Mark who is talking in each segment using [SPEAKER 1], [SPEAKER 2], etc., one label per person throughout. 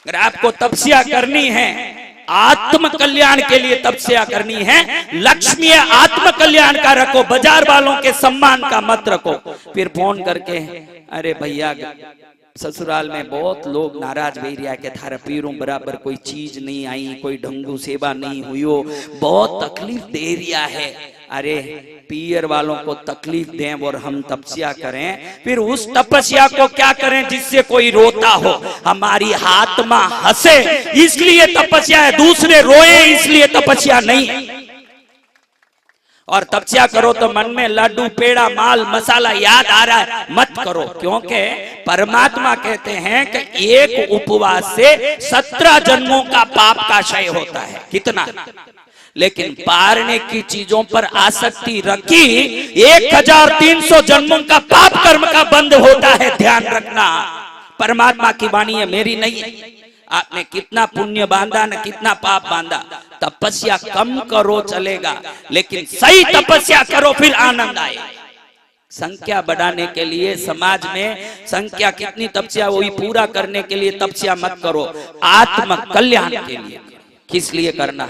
[SPEAKER 1] अगर आपको तपस्या करनी है, आत्म कल्याण के लिए तपस्या करनी है, लक्ष्मी आत्म कल्याण का रखो, बाजार वालों के सम्मान का मत रखो। फिर फोन करके अरे भैया ससुराल में बहुत लोग नाराज भी रहा के थारा पीरों बराबर कोई चीज नहीं आई, कोई ढंगू सेवा नहीं हुई हो, बहुत तकलीफ दे रिया है। अरे पीर वालों को तकलीफ दें और हम तपस्या करें, फिर उस तपस्या को क्या करें जिससे कोई रोता हो, हमारी आत्मा हंसे इसलिए तपस्या है, दूसरे रोए इसलिए तपस्या नहीं है। और तपस्या करो तो मन में लड्डू पेड़ा माल मसाला याद आ रहा है मत करो, क्योंकि परमात्मा कहते हैं कि एक उपवास से 17 जन्मों का पाप का क्षय होता है। कितना? लेकिन पारने की चीजों पर आसक्ति रखी 1300 जन्मों का पाप कर्म का बंद होता है। ध्यान रखना, परमात्मा की वाणी है, मेरी नहीं है। आपने कितना पुण्य बांधा न कितना पाप बांधा, तपस्या कम करो चलेगा, लेकिन सही तपस्या करो फिर आनंद आए। संख्या बढ़ाने के लिए समाज में संख्या कितनी तपस्या वही पूरा करने के लिए तपस्या मत करो, आत्म कल्याण के लिए। किस लिए करना?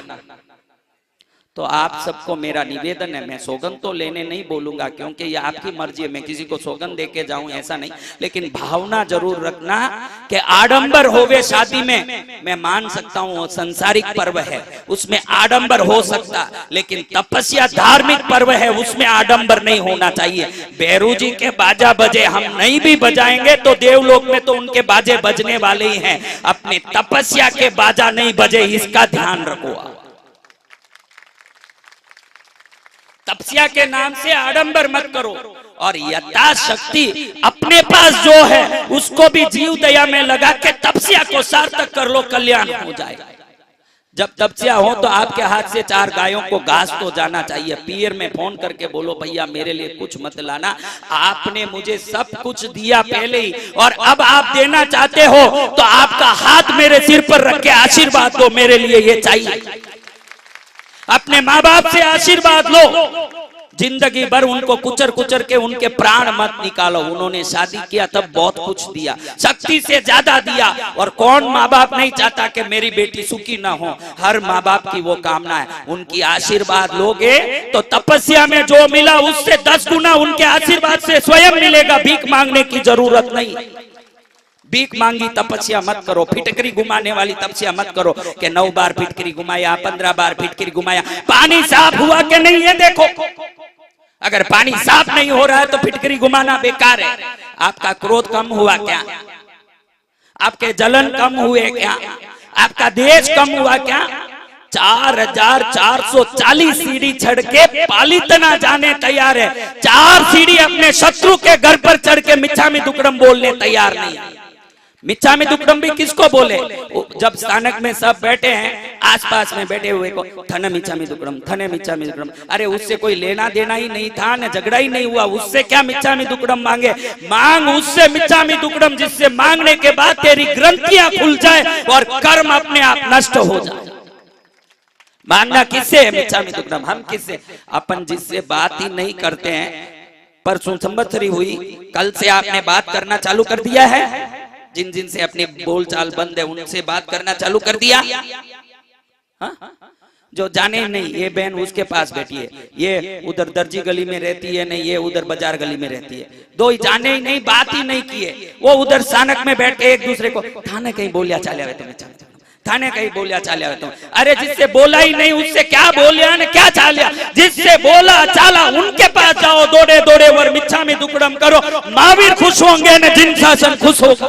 [SPEAKER 1] तो आप सबको मेरा निवेदन है, मैं सौगंध तो लेने नहीं बोलूंगा क्योंकि ये आपकी मर्जी है, मैं किसी को सौगंध देके जाऊं ऐसा नहीं, लेकिन भावना जरूर रखना कि आडंबर होवे शादी में, मैं मान सकता हूं संसारिक पर्व है उसमें आडंबर हो सकता, लेकिन तपस्या धार्मिक पर्व है उसमें आडंबर नहीं होना चाहिए। भैरू जी के बाजा बजे, हम नहीं भी बजाएंगे तो देवलोक में तो उनके बाजे बजने वाले ही हैं, अपने तपस्या के बाजा नहीं बजे, इसका ध्यान रखो। तपस्या के नाम से आडंबर मत करो, और यथाशक्ति अपने पास जो है उसको भी जीव दया में लगा के तपस्या को सार्थक कर लो, कल्याण हो जाएगा। जब तपस्या हो तो आपके हाथ से 4 गायों को घास तो जाना चाहिए। पीर में फोन करके बोलो भैया मेरे लिए कुछ मत लाना, आपने मुझे सब कुछ दिया पहले ही, और अब आप देना चाहते हो तो आपका हाथ मेरे सिर पर रख के आशीर्वाद दो, मेरे लिए ये चाहिए। अपने माँ बाप से आशीर्वाद लो, जिंदगी भर उनको कुचर कुचर के उनके प्राण मत निकालो। उन्होंने शादी किया तब बहुत कुछ दिया, शक्ति से ज्यादा दिया, और कौन माँ बाप नहीं चाहता कि मेरी बेटी सुखी ना हो, हर माँ बाप की वो कामना है। उनकी आशीर्वाद लोगे तो तपस्या में जो मिला उससे 10 गुना उनके आशीर्वाद से स्वयं मिलेगा, भीख मांगने की जरूरत नहीं। भीख मांगी तपस्या मत करो, फिटकरी घुमाने वाली तपस्या मत करो कि 9 बार फिटकरी घुमाया, 15 बार फिटकरी घुमाया, पानी साफ हुआ कि नहीं है देखो। अगर पानी साफ नहीं हो रहा है तो फिटकरी घुमाना बेकार है। आपका क्रोध कम हुआ क्या? आपके जलन कम हुए क्या? आपका देश कम हुआ क्या? 4440 सीढ़ी चढ़ के पालितना जाने तैयार है, 4 सीढ़ी अपने शत्रु के घर पर चढ़ के मिच्छामी दुक्कडम बोलने तैयार नहीं। मिच्छामी दुक्कडम भी किसको बोले? जब स्थानक में सब बैठे हैं, आसपास में बैठे हुए को थने मिच्छामी दुक्कडम, थने मिच्छामी दुक्कडम। अरे उससे कोई लेना देना ही नहीं था, न झगड़ा ही नहीं हुआ, उससे क्या मिच्छामी दुक्कडम मांगे? मांग उससे मिच्छामी दुक्कडम जिससे मांगने के बाद तेरी ग्रंथियां खुल जाए और कर्म अपने आप नष्ट हो जाए। मांगना किससे है? मिच्छामी दुक्कडम। हम किससे? अपन जिससे बात ही नहीं करते हैं। परसों संवत्सरी हुई, कल से आपने बात करना चालू कर दिया है, जिन जिन से अपनी बोलचाल बंद है उनसे बात करना चालू कर दिया। हा? जो जाने नहीं, ये बहन उसके पास बैठी है, ये उधर दर्जी गली में रहती है, नहीं ये उधर बाजार गली में रहती है, दो ही जाने ही नहीं, बात ही नहीं किए, वो उधर स्थानक में बैठ के एक दूसरे को थाने कहीं बोलिया चाले आवे, तुम्हें थाने कहीं बोलिया चालिया तुम। अरे जिससे बोला ही नहीं उससे क्या बोलिया ने क्या चालिया? जिससे बोला चाला उनके पास जाओ, दौड़े दौड़े वर मिच्छामी दुक्कडम करो, महावीर खुश होंगे न जिन शासन खुश होगा।